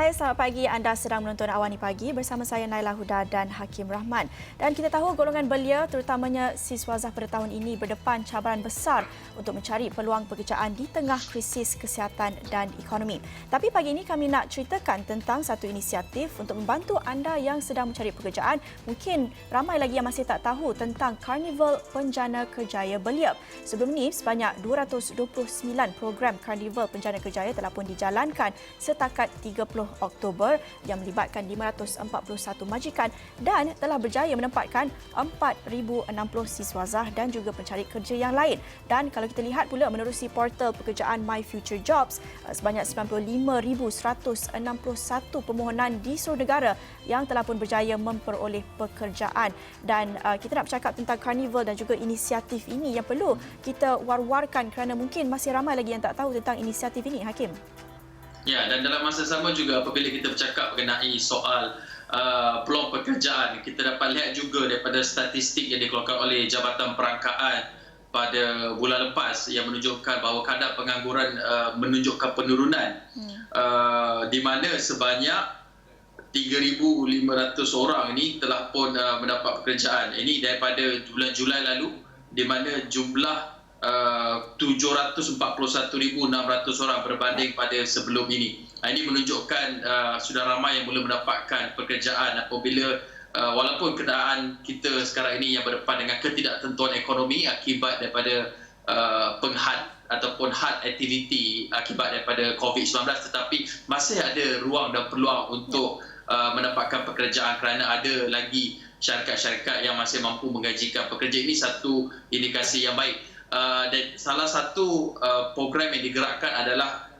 Hai, selamat pagi. Anda sedang menonton Awani Pagi bersama saya Naila Huda dan Hakim Rahman. Dan kita tahu golongan belia terutamanya siswazah pada tahun ini berdepan cabaran besar untuk mencari peluang pekerjaan di tengah krisis kesihatan dan ekonomi. Tapi pagi ini kami nak ceritakan tentang satu inisiatif untuk membantu anda yang sedang mencari pekerjaan. Mungkin ramai lagi yang masih tak tahu tentang Karnival Penjana Kerjaya Belia. Sebelum ini, sebanyak 229 program Karnival Penjana Kerjaya telah pun dijalankan setakat 30 Oktober yang melibatkan 541 majikan dan telah berjaya menempatkan 4,060 siswazah dan juga pencari kerja yang lain. Dan kalau kita lihat pula menerusi portal pekerjaan My Future Jobs, sebanyak 95,161 permohonan di seluruh negara yang telah pun berjaya memperoleh pekerjaan. Dan kita nak bercakap tentang Karnival dan juga inisiatif ini yang perlu kita war-warkan kerana mungkin masih ramai lagi yang tak tahu tentang inisiatif ini, Hakim. Ya, dan dalam masa sama juga apabila kita bercakap mengenai soal peluang pekerjaan, kita dapat lihat juga daripada statistik yang dikeluarkan oleh Jabatan Perangkaan pada bulan lepas yang menunjukkan bahawa kadar pengangguran menunjukkan penurunan di mana sebanyak 3,500 orang ini telah pun mendapat pekerjaan. Ini daripada bulan Julai lalu di mana jumlah 741,600 orang berbanding pada sebelum ini. Ini menunjukkan sudah ramai yang mula mendapatkan pekerjaan apabila walaupun keadaan kita sekarang ini yang berdepan dengan ketidaktentuan ekonomi akibat daripada penghad ataupun had aktiviti akibat daripada COVID-19, tetapi masih ada ruang dan peluang untuk mendapatkan pekerjaan kerana ada lagi syarikat-syarikat yang masih mampu menggajikan pekerja. Ini satu indikasi yang baik. Dan salah satu program yang digerakkan adalah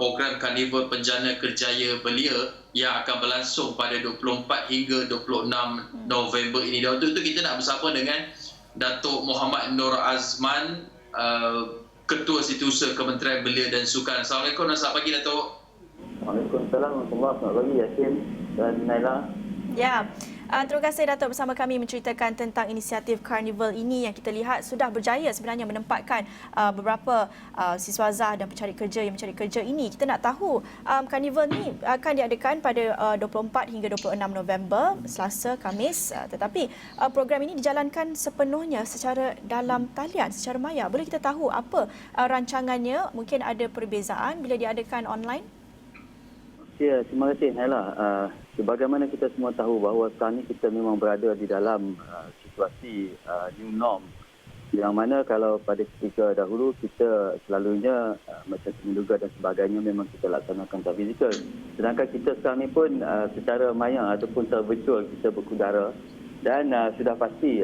program Karnival Penjana Kerjaya Belia yang akan berlangsung pada 24 hingga 26 November ini. Dan untuk itu kita nak bersama dengan Datuk Muhammad Nur Azman, Ketua Setiausaha Kementerian Belia dan Sukan. Assalamualaikum dan selamat pagi, Datuk. Waalaikumsalam. Selamat pagi, Hakim dan Naila. Ya, terima kasih Datuk bersama kami menceritakan tentang inisiatif Karnival ini yang kita lihat sudah berjaya sebenarnya menempatkan beberapa siswazah dan pencari kerja yang mencari kerja ini. Kita nak tahu Karnival ini akan diadakan pada 24 hingga 26 November, Selasa, Khamis. Tetapi program ini dijalankan sepenuhnya secara dalam talian, secara maya. Boleh kita tahu apa rancangannya? Mungkin ada perbezaan bila diadakan online? Ya, terima kasih Naila. Sebagaimana kita semua tahu bahawa sekarang ini kita memang berada di dalam situasi new norm, yang mana kalau pada ketika dahulu kita selalunya macam semiluga dan sebagainya memang kita laksanakan secara fizikal. Sedangkan kita sekarang ini pun secara maya ataupun secara virtual kita berkudara dan sudah pasti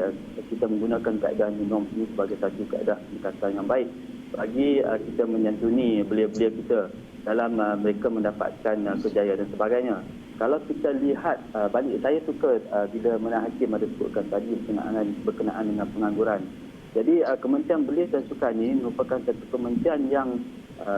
kita menggunakan keadaan new norm ini sebagai satu keadaan pendekatan yang baik bagi kita menyantuni belia-belia kita dalam mereka mendapatkan kejayaan dan sebagainya. Kalau kita lihat balik, saya suka bila mana Hakim ada sebutkan tadi berkenaan dengan pengangguran. Jadi Kementerian Belia dan Sukan ini merupakan satu kementerian yang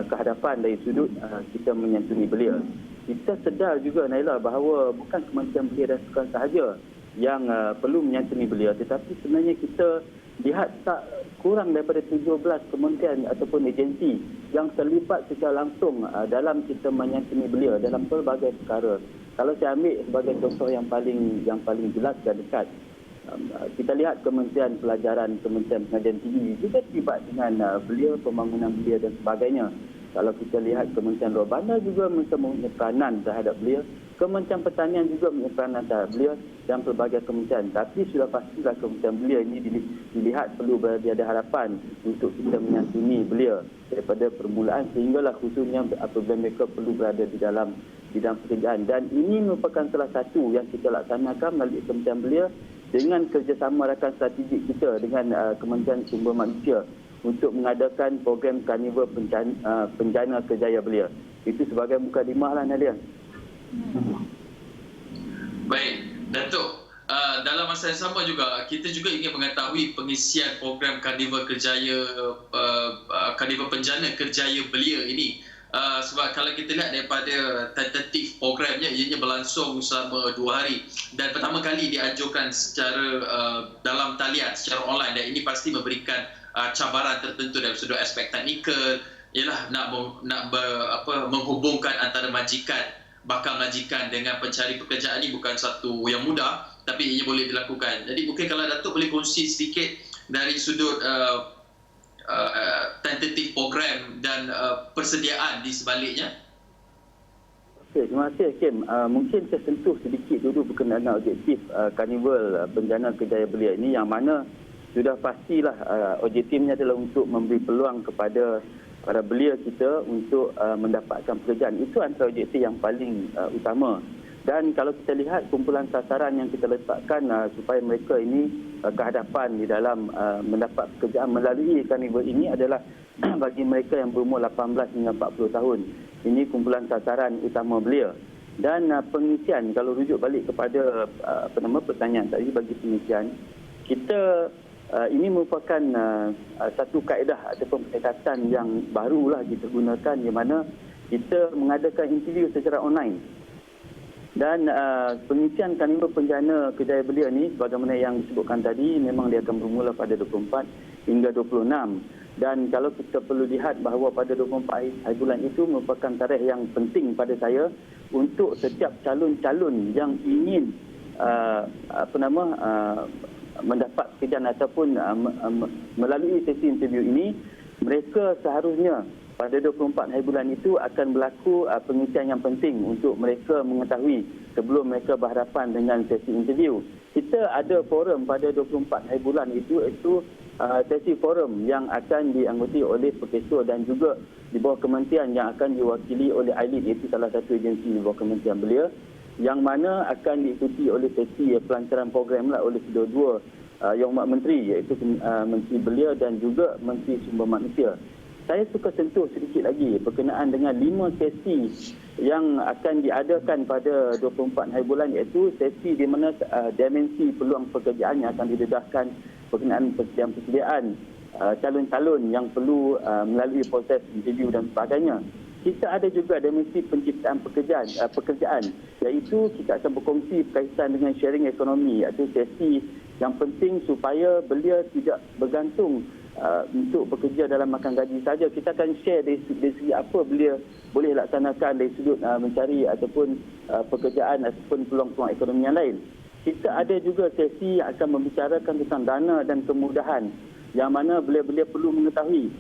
kehadapan dari sudut kita menyantuni belia. Kita sedar juga Naila bahawa bukan Kementerian Belia dan Sukan sahaja yang perlu menyantuni belia, tetapi sebenarnya kita lihat tak kurang daripada 17 kementerian ataupun agensi yang terlibat secara langsung dalam kita menyantuni belia dalam pelbagai perkara. Kalau saya ambil sebagai contoh yang paling jelas dan dekat, kita lihat Kementerian Pelajaran, Kementerian Pengajian Tinggi juga terlibat dengan belia, pembangunan belia dan sebagainya. Kalau kita lihat Kementerian Luar Bandar juga mempunyai peranan terhadap belia, Kementerian Pertanian juga mempunyai peranan terhadap belia dan pelbagai kementerian. Tapi sudah pastilah Kementerian Belia ini dilihat perlu berada di hadapan untuk kita menyantuni belia daripada permulaan sehinggalah khususnya apabila mereka perlu berada di dalam bidang pekerjaan. Dan ini merupakan salah satu yang kita laksanakan melalui Kementerian Belia dengan kerjasama rakan strategik kita dengan Kementerian Sumber Manusia untuk mengadakan program Karnival Penjana Kerjaya Belia. Itu sebagai mukadimah lah, Nadia. Baik, Datuk. Dalam masa yang sama juga, kita juga ingin mengetahui pengisian program Karnival Penjana Kerjaya Belia ini. Sebab kalau kita lihat daripada tentatif programnya, ianya berlangsung selama 2 hari dan pertama kali diajukan secara dalam talian, secara online, dan ini pasti memberikan cabaran tertentu dari sudut aspek teknikal, ialah nak menghubungkan antara majikan bakal majikan dengan pencari pekerjaan ini bukan satu yang mudah, tapi ia boleh dilakukan. Jadi mungkin kalau Datuk boleh kongsi sedikit dari sudut tentatif program dan persediaan di sebaliknya. Okey, terima kasih Hakim. Mungkin saya sentuh sedikit dulu berkenaan dengan objektif Karnival Penjana Kerjaya Belia ini, yang mana sudah pastilah objektifnya adalah untuk memberi peluang kepada para belia kita untuk mendapatkan pekerjaan. Itu antara objektif yang paling utama. Dan kalau kita lihat kumpulan sasaran yang kita letakkan supaya mereka ini kehadapan di dalam mendapat pekerjaan melalui Karnival ini adalah bagi mereka yang berumur 18 hingga 40 tahun. Ini kumpulan sasaran utama belia. Dan pengisian, kalau rujuk balik kepada pertanyaan tadi, bagi pengisian, kita ini merupakan satu kaedah ataupun pendekatan yang barulah kita gunakan, di mana kita mengadakan interview secara online. Dan pengisian Karnival Penjana Kerjaya Belia ni, sebagaimana yang disebutkan tadi, memang dia akan bermula pada 24 hingga 26. Dan kalau kita perlu lihat bahawa pada 24 hari bulan itu merupakan tarikh yang penting pada saya untuk setiap calon-calon yang ingin mendapat pekerjaan ataupun melalui sesi interview ini, mereka seharusnya pada 24 hari bulan itu akan berlaku pengisian yang penting untuk mereka mengetahui sebelum mereka berhadapan dengan sesi interview. Kita ada forum pada 24 hari bulan itu, iaitu sesi forum yang akan dianggoti oleh Perkeso dan juga di bawah kementerian yang akan diwakili oleh AILID, iaitu salah satu agensi di bawah Kementerian Belia, yang mana akan diikuti oleh sesi pelancaran program oleh kedua-dua Yang Amat Menteri, iaitu Menteri Belia dan juga Menteri Sumber Manusia. Saya suka sentuh sedikit lagi berkenaan dengan 5 sesi yang akan diadakan pada 24 hari bulan, iaitu sesi di mana dimensi peluang pekerjaan yang akan didedahkan berkenaan persediaan calon-calon yang perlu melalui proses interview dan sebagainya. Kita ada juga dimensi penciptaan pekerjaan, iaitu kita akan berkongsi berkaitan dengan sharing ekonomi, iaitu sesi yang penting supaya belia tidak bergantung untuk bekerja dalam makan gaji saja. Kita akan share dari segi apa belia boleh laksanakan dari sudut mencari ataupun pekerjaan ataupun peluang-peluang ekonomi yang lain. Kita ada juga sesi yang akan membicarakan tentang dana dan kemudahan, yang mana belia-belia perlu mengetahui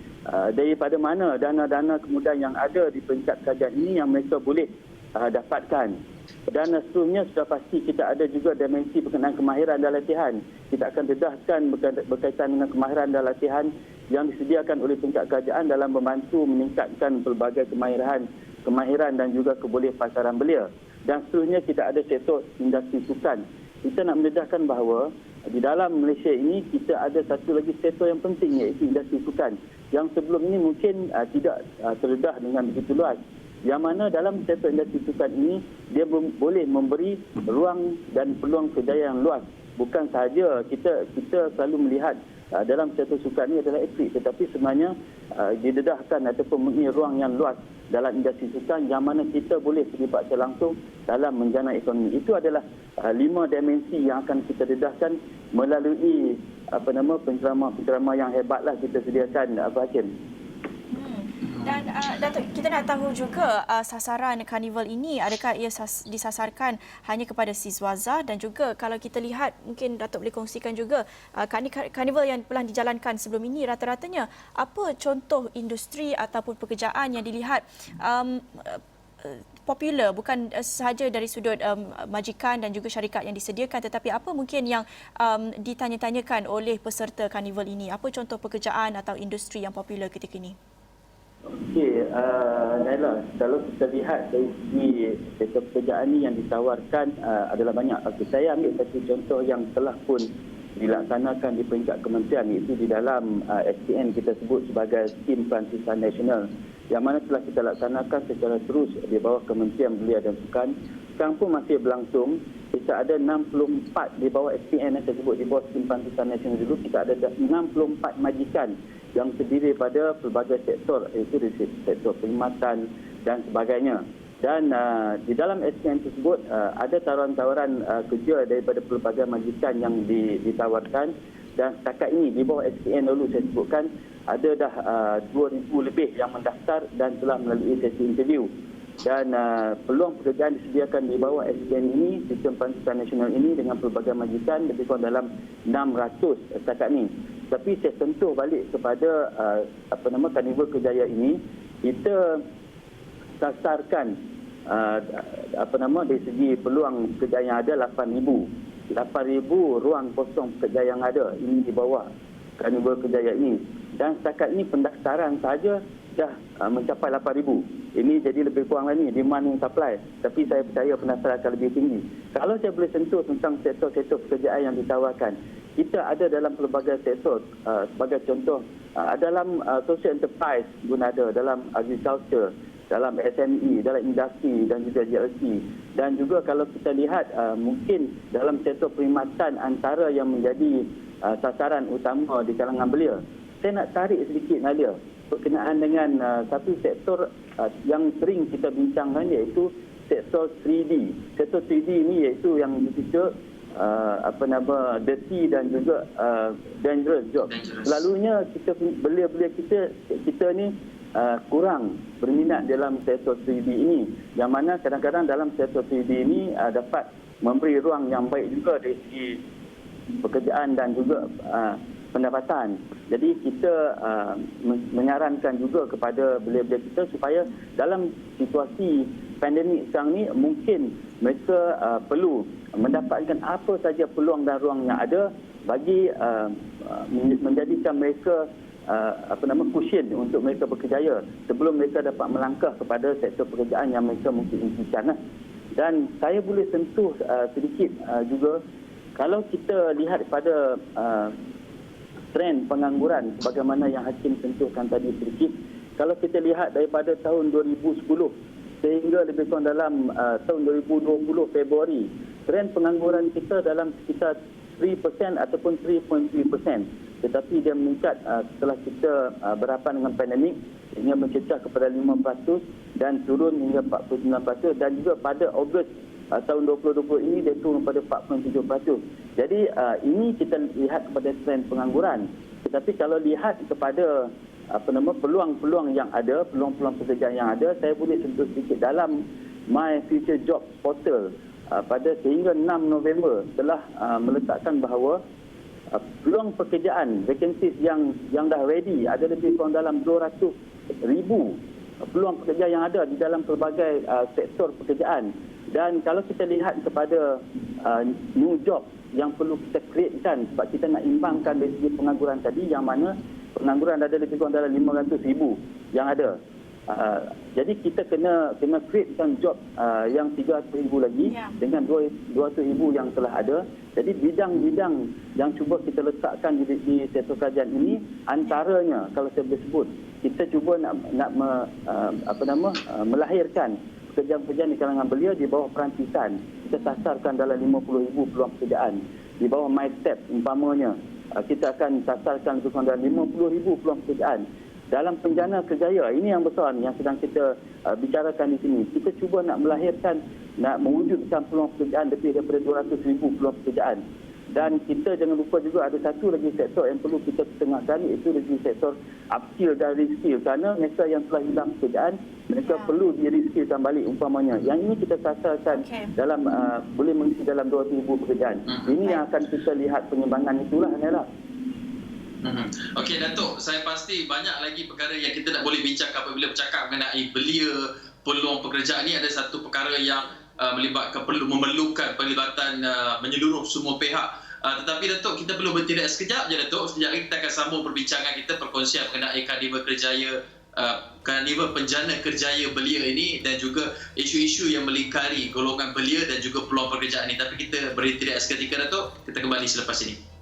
daripada mana dana-dana kemudahan yang ada di peringkat kerajaan ini yang mereka boleh dapatkan. Dan seterusnya sudah pasti kita ada juga dimensi berkenaan kemahiran dan latihan. Kita akan dedahkan berkaitan dengan kemahiran dan latihan yang disediakan oleh peringkat kerajaan dalam membantu meningkatkan pelbagai kemahiran dan juga kebolehpasaran belia. Dan seterusnya kita ada sektor industri sukan. Kita nak mendedahkan bahawa di dalam Malaysia ini kita ada satu lagi sektor yang penting, iaitu industri sukan, yang sebelum ini mungkin tidak terdedah dengan begitu luas. Yang mana dalam sektor industri sukan ini dia boleh memberi ruang dan peluang kerjaya yang luas. Bukan sahaja kita selalu melihat dalam sektor sukan ini adalah atlet, tetapi sebenarnya didedahkan ataupun memberi ruang yang luas dalam industri sukan, yang mana kita boleh terlibat secara langsung dalam menjana ekonomi. Itu adalah 5 dimensi yang akan kita dedahkan melalui penceramah-penceramah yang hebatlah kita sediakan, Hakim. Dan Datuk, kita nak tahu juga sasaran Karnival ini, adakah ia disasarkan hanya kepada siswaza, dan juga kalau kita lihat, mungkin Datuk boleh kongsikan juga Karnival yang telah dijalankan sebelum ini, rata-ratanya apa contoh industri ataupun pekerjaan yang dilihat popular, bukan sahaja dari sudut majikan dan juga syarikat yang disediakan, tetapi apa mungkin yang ditanya-tanyakan oleh peserta Karnival ini? Apa contoh pekerjaan atau industri yang popular ketika ini? Okey, Naila, kalau kita lihat dari segi sektor pekerjaan ini yang ditawarkan adalah banyak. Okay, saya ambil satu contoh yang telah pun dilaksanakan di peringkat kementerian, iaitu di dalam SPN kita sebut sebagai Skim Pelantisan Nasional, yang mana telah kita laksanakan secara terus di bawah Kementerian Belia dan Sukan. Sekarang pun masih berlangsung. Kita ada 64 di bawah SPN yang saya sebut di bawah Skim Pelantisan Nasional dulu. Kita ada 64 majikan yang terdiri pada pelbagai sektor, iaitu di sektor perkhidmatan dan sebagainya. Dan di dalam SPN tersebut ada tawaran-tawaran kerja daripada pelbagai majikan yang ditawarkan. Dan setakat ini di bawah SPN dulu saya sebutkan ada dah 2,000 lebih yang mendaftar dan telah melalui sesi interview. Dan peluang pekerjaan disediakan di bawah SPN ini, Sistem Pangkutan Nasional ini, dengan pelbagai majikan lebih kurang dalam 600 setakat ni. Tapi saya sentuh balik kepada Karnival Kerjaya ini, kita sasarkan dari segi peluang pekerjaan yang ada 8,000 ruang kosong pekerjaan yang ada ini di bawah Karnival Kerjaya ini. Dan setakat ini pendaftaran sahaja dah mencapai 8,000. Ini jadi lebih kurang lagi demand dan supply. Tapi saya percaya pendaftaran akan lebih tinggi. Kalau saya boleh sentuh tentang sektor-sektor pekerjaan yang ditawarkan, kita ada dalam pelbagai sektor. Sebagai contoh, dalam social enterprise pun ada, dalam agriculture, dalam SME, dalam industri dan juga GLC. Dan juga kalau kita lihat mungkin dalam sektor perkhidmatan antara yang menjadi sasaran utama di kalangan belia. Saya nak tarik sedikit Nadia berkenaan dengan satu sektor yang sering kita bincangkan, iaitu sektor 3D. Sektor 3D ini iaitu yang kita dirty dan juga dangerous job. Selalunya belia-belia kita ni kurang berminat dalam sektor 3D ini, yang mana kadang-kadang dalam sektor 3D ini dapat memberi ruang yang baik juga dari segi pekerjaan dan juga pendapatan. Jadi kita menyarankan juga kepada belia-belia kita supaya dalam situasi pandemik sekarang ni, mungkin mereka perlu mendapatkan apa saja peluang dan ruang yang ada bagi menjadikan mereka cushion untuk mereka berkejaya sebelum mereka dapat melangkah kepada sektor pekerjaan yang mereka mungkin impikan. Dan saya boleh sentuh sedikit juga, kalau kita lihat pada trend pengangguran sebagaimana yang Hakim sentuhkan tadi sedikit, kalau kita lihat daripada tahun 2010 sehingga lebih kurang dalam tahun 2020 Februari, trend pengangguran kita dalam sekitar 3% ataupun 3.3%. Tetapi dia meningkat setelah kita berhadapan dengan pandemik sehingga mencecah kepada 5% dan turun hingga 49%, dan juga pada Ogos tahun 2020 ini dia turun pada 4.7%. Jadi ini kita lihat kepada trend pengangguran. Tetapi kalau lihat kepada peluang-peluang yang ada, peluang-peluang pekerjaan yang ada, saya boleh sentuh sedikit dalam My Future Job Portal pada sehingga 6 November telah meletakkan bahawa peluang pekerjaan, vacancies yang dah ready ada lebih kurang dalam 200,000 peluang pekerjaan yang ada di dalam pelbagai sektor pekerjaan. Dan kalau kita lihat kepada new job yang perlu kita createkan, sebab kita nak imbangkan dari segi pengangguran tadi, yang mana pengangguran ada lebih kurang dalam 500,000 yang ada. Jadi kita kena createkan job yang 300,000 lagi dengan 200,000 yang telah ada. Jadi bidang-bidang yang cuba kita letakkan di sektor kerajaan ini, antaranya kalau saya boleh sebut, kita cuba nak melahirkan pekerjaan-pekerjaan di kalangan belia di bawah perantisan. Kita sasarkan dalam 50,000 peluang pekerjaan. Di bawah MyStep umpamanya, kita akan sasarkan lebih kurang dalam 50,000 peluang pekerjaan. Dalam penjana kerjaya, ini yang besar yang sedang kita bicarakan di sini. Kita cuba nak melahirkan, nak mewujudkan peluang pekerjaan lebih daripada 200,000 peluang pekerjaan. Dan kita jangan lupa juga ada satu lagi sektor yang perlu kita ketengahkan, iaitu lagi sektor upskill dan reskill. Kerana mereka yang telah hilang pekerjaan, mereka perlu di-reskillkan balik umpamanya. Yang ini kita sasarkan dalam boleh mengisi dalam 200,000 pekerjaan. Ini yang akan kita lihat pengembangan itulah, Nela. Okey Datuk, saya pasti banyak lagi perkara yang kita nak boleh bincangkan apabila bercakap mengenai belia peluang pekerjaan ni. Ada satu perkara yang memerlukan pelibatan menyeluruh semua pihak. Tetapi Datuk, kita perlu berhenti sekejap je Datuk. Sekejap lagi kita akan sambung perbincangan kita, perkongsian mengenai Karnival Kerjaya, Karnival Penjana Kerjaya Belia ini, dan juga isu-isu yang melingkari golongan belia dan juga peluang pekerjaan ini. Tapi kita berhenti seketika Datuk. Kita kembali selepas ini.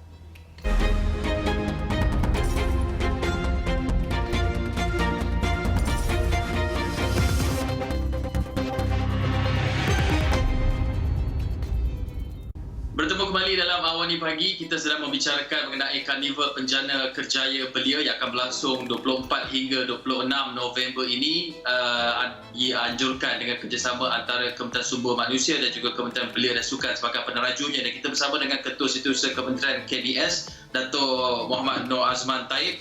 Bertemu kembali dalam Awani Pagi. Kita sedang membicarakan mengenai Karnival Penjana Kerjaya Belia yang akan berlangsung 24 hingga 26 November ini. Dianjurkan dengan kerjasama antara Kementerian Sumber Manusia dan juga Kementerian Belia dan Sukan sebagai penerajunya. Dan kita bersama dengan Ketua Setiausaha Kementerian KBS, Dato' Muhammad Nur Azman Taib.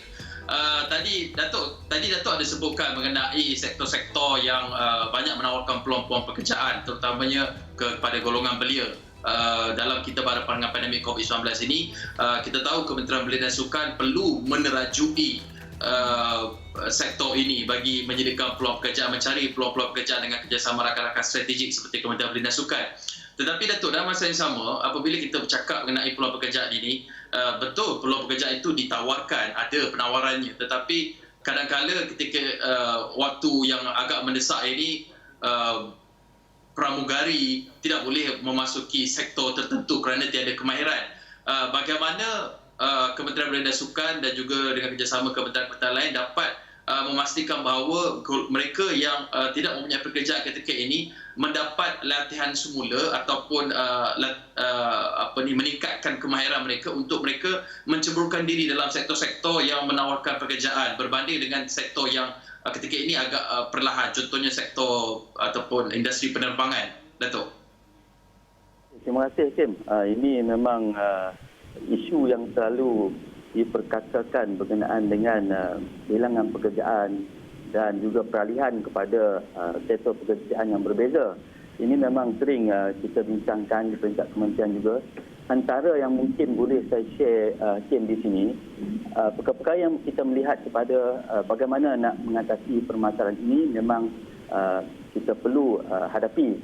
Tadi Datuk ada sebutkan mengenai sektor-sektor yang banyak menawarkan peluang-peluang pekerjaan, terutamanya kepada golongan belia. Dalam kita berhadapan dengan pandemik COVID-19 ini, kita tahu Kementerian Belia dan Sukan perlu menerajui sektor ini bagi menyediakan peluang pekerjaan, mencari peluang-peluang pekerjaan dengan kerjasama rakan-rakan strategik seperti Kementerian Belia dan Sukan. Tetapi Datuk, dalam masa yang sama, apabila kita bercakap mengenai peluang pekerjaan ini, betul peluang pekerjaan itu ditawarkan, ada penawarannya, tetapi kadang-kala ketika waktu yang agak mendesak ini, pramugari tidak boleh memasuki sektor tertentu kerana tiada kemahiran. Bagaimana Kementerian Belia dan Sukan dan juga dengan kerjasama kementerian-kementerian lain dapat memastikan bahawa mereka yang tidak mempunyai pekerjaan ketika ini mendapat latihan semula ataupun meningkatkan kemahiran mereka untuk mereka menceburkan diri dalam sektor-sektor yang menawarkan pekerjaan berbanding dengan sektor yang ketika ini agak perlahan, contohnya sektor ataupun industri penerbangan. Datuk. Terima kasih, Kim. Ini memang isu yang selalu diperkatakan berkenaan dengan kehilangan pekerjaan dan juga peralihan kepada sektor pekerjaan yang berbeza. Ini memang sering kita bincangkan di peringkat kementerian juga. Antara yang mungkin boleh saya share Kim di sini, perkara-perkara yang kita melihat kepada bagaimana nak mengatasi permasalahan ini memang kita perlu hadapi.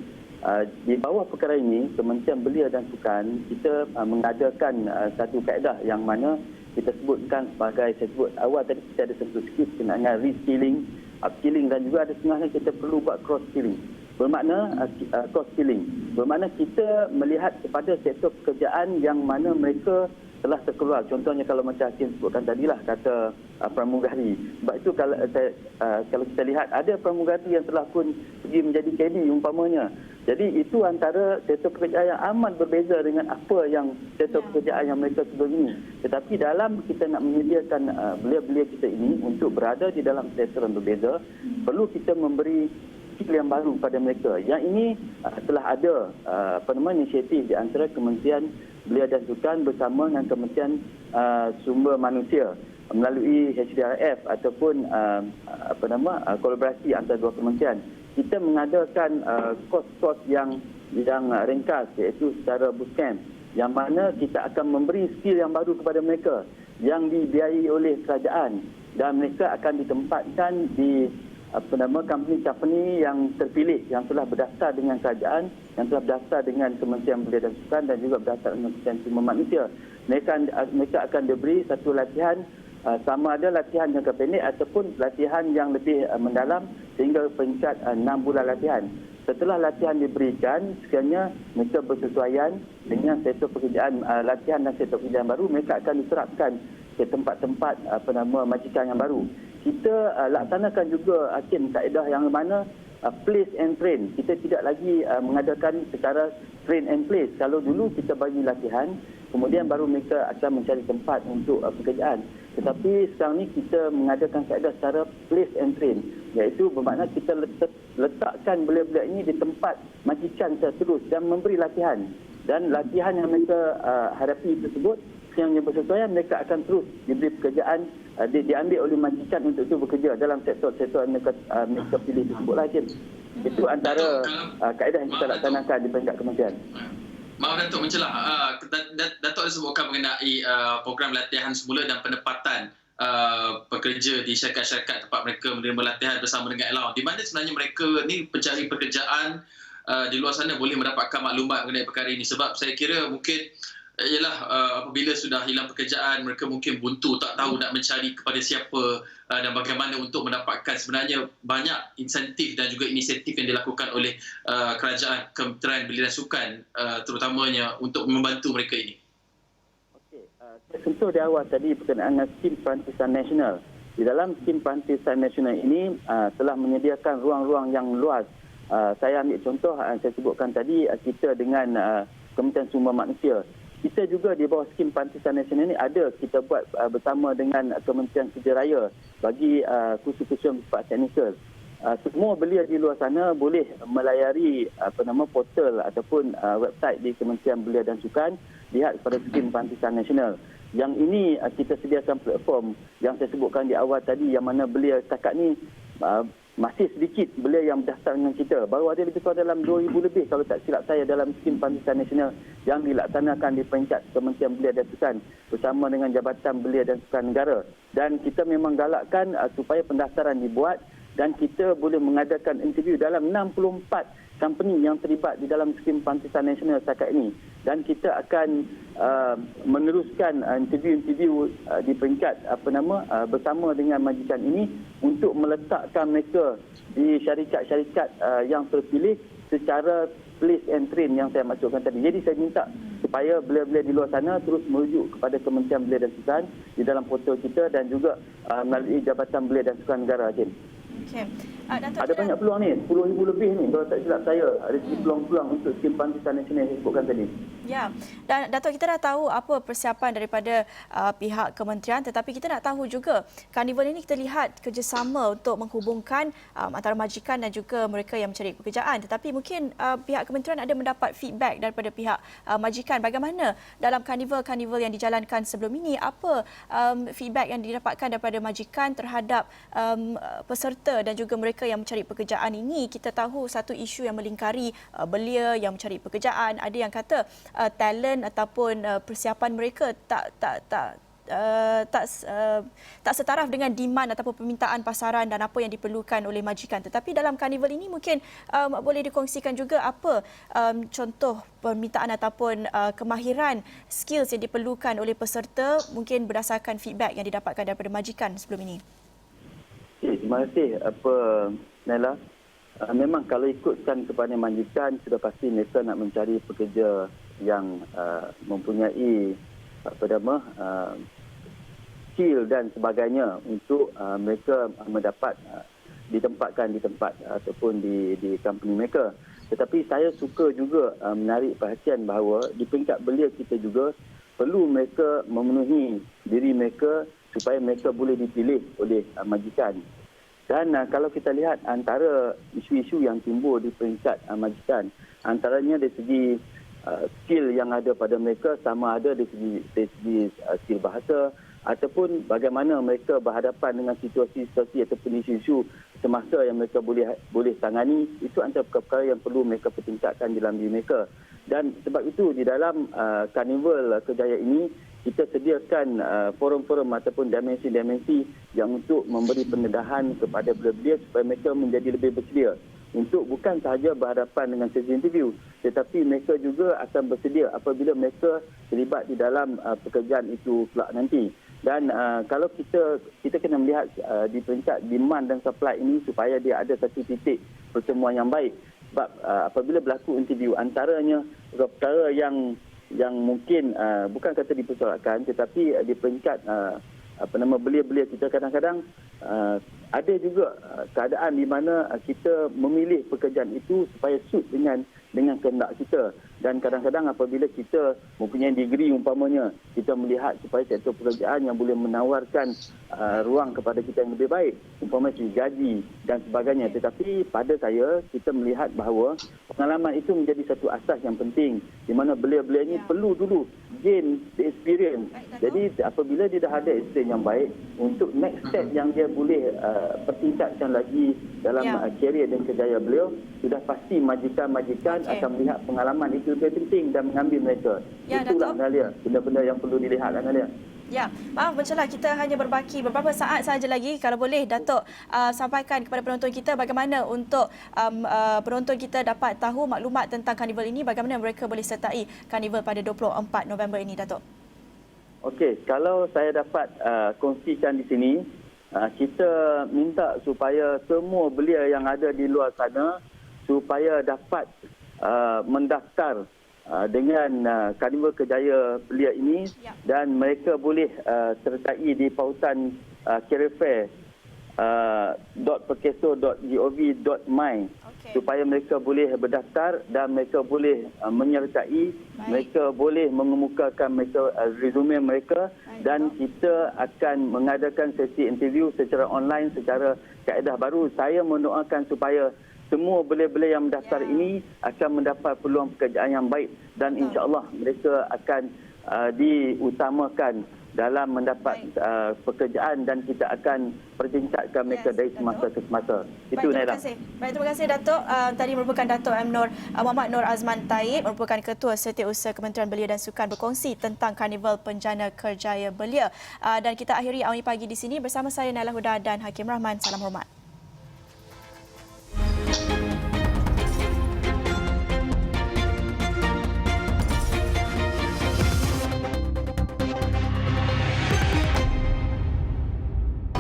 Di bawah perkara ini, Kementerian Belia dan Sukan, kita mengadakan satu kaedah yang mana kita sebutkan sebagai, saya sebut awal tadi kita ada satu sikit berkenaan dengan reskilling, upskilling dan juga ada setengahnya kita perlu buat cross skilling. Bermakna cross skilling. Bermakna kita melihat kepada sektor pekerjaan yang mana mereka telah terkeluar. Contohnya kalau macam Hakim sebutkan tadilah kata pramugari. Sebab itu kalau kita lihat ada pramugari yang telah pun pergi menjadi KD umpamanya. Jadi itu antara sektor pekerjaan yang amat berbeza dengan apa yang sektor pekerjaan yang mereka sebelum ini. Tetapi dalam kita nak menyediakan belia-belia kita ini untuk berada di dalam sektor yang berbeza, perlu kita memberi skill yang baru kepada mereka. Yang ini telah ada inisiatif di antara Kementerian Belia dan Sukan bersama dengan Kementerian Sumber Manusia melalui HDRF ataupun kolaborasi antara dua kementerian. Kita mengadakan kos-kos yang ringkas, iaitu secara bootcamp, yang mana kita akan memberi skill yang baru kepada mereka yang dibiayai oleh kerajaan dan mereka akan ditempatkan di company yang terpilih yang telah berdaftar dengan kerajaan, yang telah berdaftar dengan Kementerian Belia dan Sukan dan juga berdaftar dengan Kementerian Sumber Manusia. Mereka akan diberi satu latihan, sama ada latihan jangka pendek ataupun latihan yang lebih mendalam sehingga peringkat 6 bulan latihan. Setelah latihan diberikan, sekiranya mereka bersesuaian dengan sektor pekerjaan, latihan dan sektor pekerjaan baru, mereka akan diterapkan ke tempat-tempat majikan yang baru. Kita laksanakan juga Hakim kaedah yang mana place and train. Kita tidak lagi mengadakan secara train and place. Kalau dulu kita bagi latihan, kemudian baru mereka akan mencari tempat untuk pekerjaan. Tetapi sekarang ni kita mengadakan kaedah secara place and train, iaitu bermakna kita letakkan belia-belia ini di tempat majikan terus dan memberi latihan. Dan latihan yang mereka hadapi tersebut yang bersesuaian, mereka akan terus diberi pekerjaan, diambil oleh majikan untuk itu bekerja dalam sektor-sektor yang mereka pilih tersebutlah. Itu antara kaedah yang kita laksanakan di peringkat kementerian. Maaf Datuk mencelah. Datuk ada sebutkan mengenai program latihan semula dan penempatan pekerja di syarikat-syarikat tempat mereka menerima latihan bersama dengan Elaun. Di mana sebenarnya mereka ni pencari pekerjaan di luar sana boleh mendapatkan maklumat mengenai perkara ini. Sebab saya kira mungkin apabila sudah hilang pekerjaan, mereka mungkin buntu, tak tahu nak mencari kepada siapa dan bagaimana untuk mendapatkan. Sebenarnya banyak insentif dan juga inisiatif yang dilakukan oleh kerajaan, Kementerian Belia dan Sukan terutamanya untuk membantu mereka ini. Okey, saya sentuh di awal tadi berkenaan dengan skim perantisan nasional. Di dalam skim perantisan nasional ini telah menyediakan ruang-ruang yang luas. Saya ambil contoh, saya sebutkan tadi, kita dengan Kementerian Sumber Manusia. Kita juga di bawah skim perantisan nasional ini ada kita buat bersama dengan Kementerian Kerja Raya bagi kursus-kursus yang bersifat teknikal. Semua belia di luar sana boleh melayari portal ataupun website di Kementerian Belia dan Sukan, lihat kepada skim perantisan nasional. yang ini kita sediakan platform yang saya sebutkan di awal tadi, yang mana belia setakat ni masih sedikit belia yang berdaftar dengan kita. Baru ada lebih kurang dalam 2,000 lebih kalau tak silap saya dalam skim Pakistan Nasional yang dilaksanakan di peringkat Kementerian Belia dan Sukan bersama dengan Jabatan Belia dan Sukan Negara. Dan kita memang galakkan supaya pendaftaran dibuat dan kita boleh mengadakan interview dalam 64 company yang terlibat di dalam skim Pakistan Nasional setakat ini. Dan kita akan meneruskan interview-interview di peringkat bersama dengan majikan ini untuk meletakkan mereka di syarikat-syarikat yang terpilih secara place and train yang saya maksudkan tadi. Jadi saya minta supaya belia-belia di luar sana terus merujuk kepada Kementerian Belia dan Sukan di dalam portal kita dan juga melalui Jabatan Belia dan Sukan Negara. Okay. Ada banyak peluang ni, 10,000 lebih ni kalau tak silap saya. Ada peluang-peluang untuk skim Pakistan Nasional yang saya sebutkan tadi. Ya, dan Datuk, kita dah tahu apa persiapan daripada pihak kementerian, tetapi kita nak tahu juga karnival ini kita lihat kerjasama untuk menghubungkan antara majikan dan juga mereka yang mencari pekerjaan. Tetapi mungkin pihak kementerian ada mendapat feedback daripada pihak majikan. Bagaimana dalam karnival-karnival yang dijalankan sebelum ini, apa feedback yang didapatkan daripada majikan terhadap peserta dan juga mereka yang mencari pekerjaan ini? Kita tahu satu isu yang melingkari belia yang mencari pekerjaan. Ada yang kata talent ataupun persiapan mereka tak setaraf dengan demand ataupun permintaan pasaran dan apa yang diperlukan oleh majikan. Tetapi dalam karnival ini mungkin boleh dikongsikan juga apa contoh permintaan ataupun kemahiran skills yang diperlukan oleh peserta mungkin berdasarkan feedback yang didapatkan daripada majikan sebelum ini. Terima kasih Naila. Memang kalau ikutkan kepada majikan, sudah pasti mereka nak mencari pekerja yang mempunyai skill dan sebagainya untuk mereka mendapat ditempatkan di tempat ataupun di company mereka. Tetapi saya suka juga menarik perhatian bahawa di peringkat belia kita juga perlu mereka memenuhi diri mereka supaya mereka boleh dipilih oleh majikan. Dan kalau kita lihat antara isu-isu yang timbul di peringkat majikan, antaranya dari segi skill yang ada pada mereka, sama ada dari segi skill bahasa ataupun bagaimana mereka berhadapan dengan situasi-situasi ataupun isu-isu semasa yang mereka boleh tangani. Itu antara perkara yang perlu mereka pertingkatkan dalam diri mereka. Dan sebab itu di dalam Karnival Kerjaya ini kita sediakan forum-forum ataupun dimensi-dimensi yang untuk memberi pendedahan kepada belia-belia supaya mereka menjadi lebih bersedia untuk bukan sahaja berhadapan dengan sesi interview, tetapi mereka juga akan bersedia apabila mereka terlibat di dalam pekerjaan itu kelak nanti. Dan kalau kita kena melihat di peringkat demand dan supply ini supaya dia ada satu titik pertemuan yang baik. Sebab apabila berlaku interview, antaranya perkara yang mungkin bukan kata dipersoalkan, tetapi di peringkat belia-belia kita kadang-kadang ada juga keadaan di mana kita memilih pekerjaan itu supaya suit dengan kehendak kita. Dan kadang-kadang apabila kita mempunyai degree umpamanya, kita melihat supaya sektor pekerjaan yang boleh menawarkan ruang kepada kita yang lebih baik, umpamanya segi gaji dan sebagainya. Tetapi pada saya, kita melihat bahawa pengalaman itu menjadi satu asas yang penting, di mana belia-belia ini perlu dulu gain the experience. Jadi apabila dia dah ada experience yang baik, untuk next step yang dia boleh pertingkatkan lagi dalam karier dan kerjaya beliau, sudah pasti majikan-majikan akan melihat pengalaman itu lebih penting dan mengambil mereka. Itulah Nalia, benda-benda yang perlu dilihat Nalia. Ya, maaf mencelah, kita hanya berbaki beberapa saat sahaja lagi. Kalau boleh Datuk sampaikan kepada penonton kita bagaimana untuk penonton kita dapat tahu maklumat tentang karnival ini, bagaimana mereka boleh sertai karnival pada 24 November ini, Datuk. Okey, kalau saya dapat kongsikan di sini, kita minta supaya semua belia yang ada di luar sana supaya dapat mendaftar dengan Karnival Kerjaya Belia ini, dan mereka boleh sertai di pautan careerfair.perkeso.gov.my supaya mereka boleh berdaftar dan mereka boleh menyertai, mereka boleh mengemukakan mereka resume mereka, dan kita akan mengadakan sesi interview secara online secara kaedah baru. Saya mendoakan supaya semua belia-belia yang mendaftar ini akan mendapat peluang pekerjaan yang baik dan insya-Allah mereka akan diutamakan dalam mendapat pekerjaan dan kita akan pertingkatkan mereka dari semasa ke semasa. Itu Naila. Terima kasih Datuk. Tadi merupakan Datuk Muhammad Nur Azman Taib, merupakan Ketua Setiausaha Kementerian Belia dan Sukan, berkongsi tentang Karnival Penjana Kerjaya Belia. Dan kita akhiri awal pagi di sini bersama saya Naila Huda dan Hakim Rahman. Salam hormat.